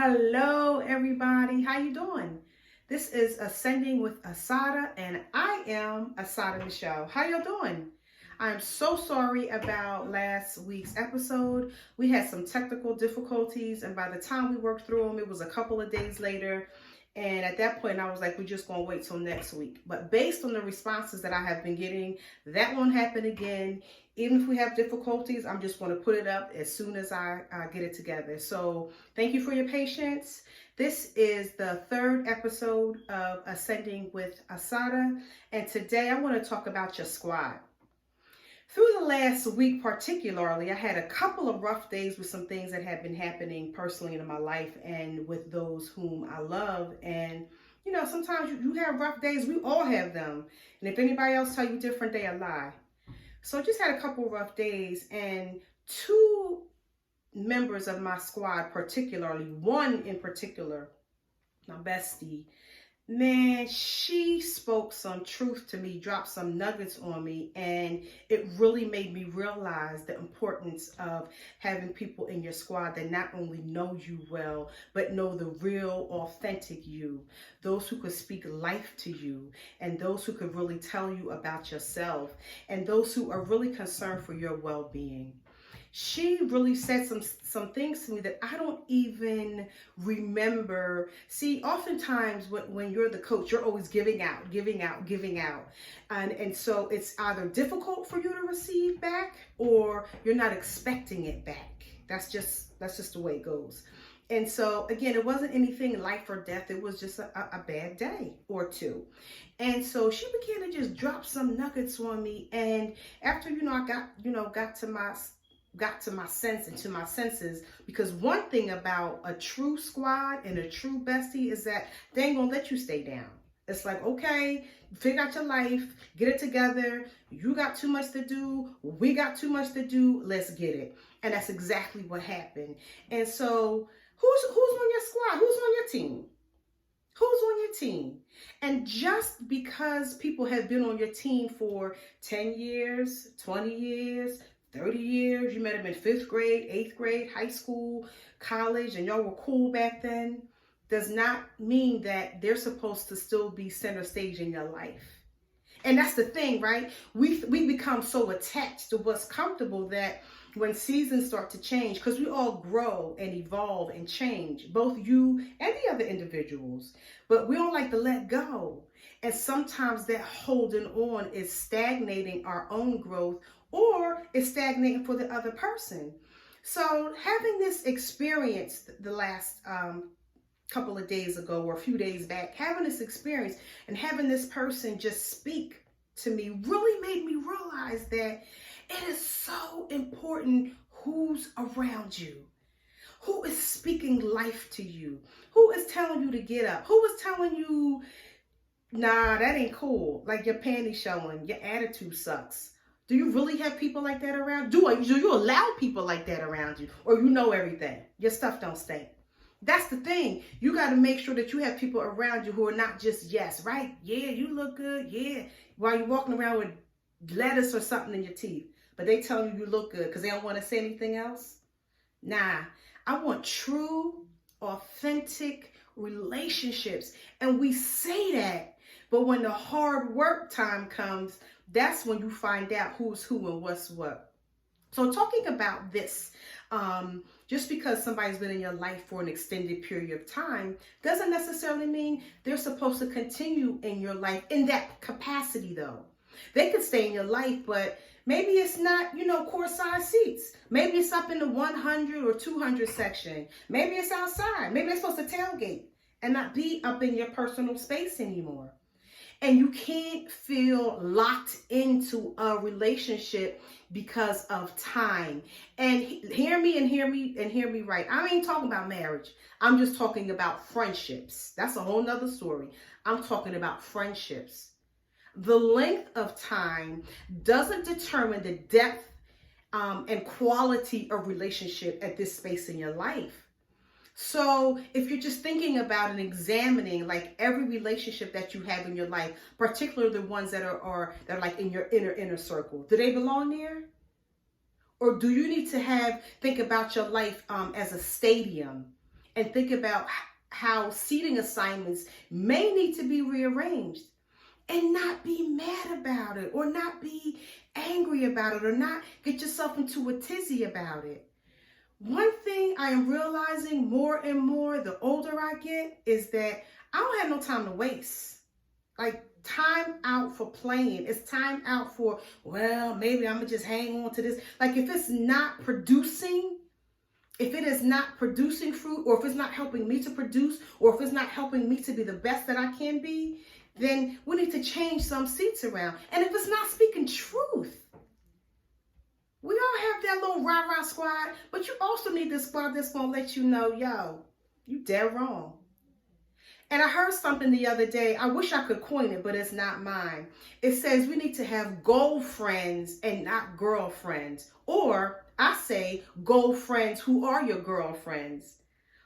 Hello, everybody. How you doing? This is Ascending with Assata, and I am Assata Michelle. How y'all doing? I'm so sorry about last week's episode. We had some technical difficulties, and by the time we worked through them, it was a couple of days later. And at that point, I was like, we're just going to wait till next week. But based on the responses that I have been getting, that won't happen again. Even if we have difficulties, I'm just going to put it up as soon as I get it together. So thank you for your patience. This is the third episode of Ascending with Assata. And today I want to talk about your squad. Through the last week particularly, I had a couple of rough days with some things that have been happening personally in my life and with those whom I love. And, you know, sometimes you have rough days. We all have them. And if anybody else tell you different, they a lie. So I just had a couple of rough days, and two members of my squad particularly, one in particular, my bestie, man, she spoke some truth to me, dropped some nuggets on me, and it really made me realize the importance of having people in your squad that not only know you well, but know the real, authentic you. Those who could speak life to you, and those who could really tell you about yourself, and those who are really concerned for your well-being. She really said some things to me that I don't even remember. See, oftentimes when you're the coach, you're always giving out. And so it's either difficult for you to receive back or you're not expecting it back. That's just the way it goes. And so, again, it wasn't anything life or death. It was just a bad day or two. And so she began to just drop some nuggets on me. And after, I got to my sense and to my senses, because one thing about a true squad and a true bestie is that they ain't gonna let you stay down. It's like, okay, figure out your life, get it together. You got too much to do. We got too much to do. Let's get it. And that's exactly what happened. And so who's on your squad? Who's on your team? Who's on your team? And just because people have been on your team for 10 years, 20 years, 30 years, you met them in 5th grade, 8th grade, high school, college, and y'all were cool back then, does not mean that they're supposed to still be center stage in your life. And that's the thing, right? We become so attached to what's comfortable that when seasons start to change, because we all grow and evolve and change, both you and the other individuals, but we don't like to let go. And sometimes that holding on is stagnating our own growth, or it's stagnating for the other person. So having this experience the last couple of days ago or a few days back, having this experience and having this person just speak to me really made me realize that it is so important who's around you, who is speaking life to you, who is telling you to get up, who is telling you, nah, that ain't cool, like your panties showing, your attitude sucks. Do you really have people like that around? Do you allow people like that around you? Or you know everything? Your stuff don't stink. That's the thing. You got to make sure that you have people around you who are not just yes, right? Yeah, you look good. Yeah. While you're walking around with lettuce or something in your teeth. But they tell you look good because they don't want to say anything else. Nah, I want true, authentic relationships. And we say that. But when the hard work time comes, that's when you find out who's who and what's what. So talking about this, just because somebody's been in your life for an extended period of time doesn't necessarily mean they're supposed to continue in your life in that capacity, though. They could stay in your life, but maybe it's not, court size seats. Maybe it's up in the 100 or 200 section. Maybe it's outside. Maybe they're supposed to tailgate and not be up in your personal space anymore. And you can't feel locked into a relationship because of time. And hear me right. I ain't talking about marriage. I'm just talking about friendships. That's a whole nother story. I'm talking about friendships. The length of time doesn't determine the depth and quality of relationship at this space in your life. So if you're just thinking about and examining like every relationship that you have in your life, particularly the ones that are like in your inner circle, do they belong there? Or do you need to think about your life as a stadium and think about how seating assignments may need to be rearranged, and not be mad about it, or not be angry about it, or not get yourself into a tizzy about it. One thing I am realizing more and more the older I get is that I don't have no time to waste. Like, time out for playing. It's time out for, well, maybe I'm gonna just hang on to this. Like, if it's not producing, if it is not producing fruit, or if it's not helping me to produce, or if it's not helping me to be the best that I can be, then we need to change some seats around. And if it's not speaking truth, we all have that little rah-rah squad, but you also need this squad that's going to let you know, yo, you dead wrong. And I heard something the other day. I wish I could coin it, but it's not mine. It says we need to have goal friends and not girlfriends. Or I say goal friends who are your girlfriends.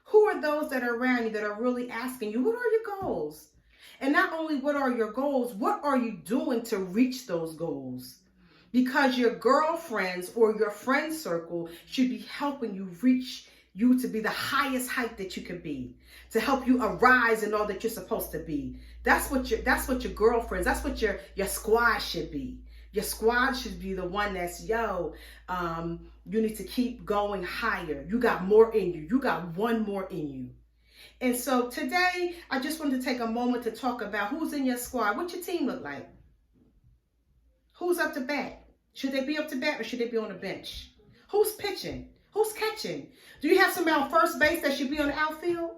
Who are those that are around you that are really asking you, what are your goals? And not only what are your goals, what are you doing to reach those goals? Because your girlfriends or your friend circle should be helping you reach you to be the highest height that you can be, to help you arise in all that you're supposed to be. That's what your girlfriends, that's what your squad should be. Your squad should be the one that's, yo, you need to keep going higher. You got more in you. You got one more in you. And so today, I just wanted to take a moment to talk about who's in your squad. What your team look like? Who's up to bat? Should they be up to bat, or should they be on the bench? Who's pitching? Who's catching? Do you have somebody on first base that should be on the outfield?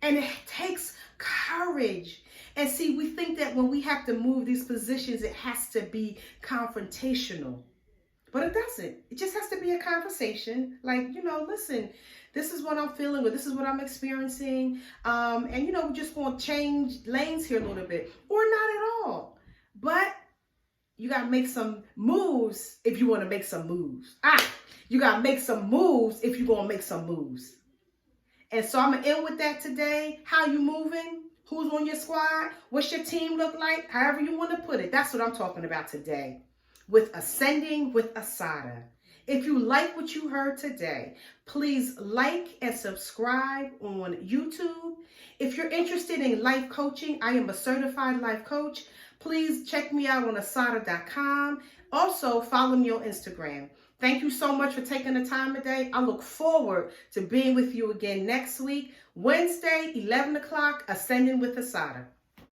And it takes courage. And see, we think that when we have to move these positions, it has to be confrontational. But it doesn't. It just has to be a conversation. Like, listen, this is what I'm feeling, or this is what I'm experiencing. And, we're just going to change lanes here a little bit, or not at all. But you got to make some moves if you want to make some moves. You got to make some moves if you're going to make some moves. And so I'm going to end with that today. How you moving? Who's on your squad? What's your team look like? However you want to put it. That's what I'm talking about today with Ascending with Assata. If you like what you heard today, please like and subscribe on YouTube. If you're interested in life coaching, I am a certified life coach. Please check me out on assata.com. Also, follow me on Instagram. Thank you so much for taking the time today. I look forward to being with you again next week, Wednesday, 11 o'clock, Ascending with Assata.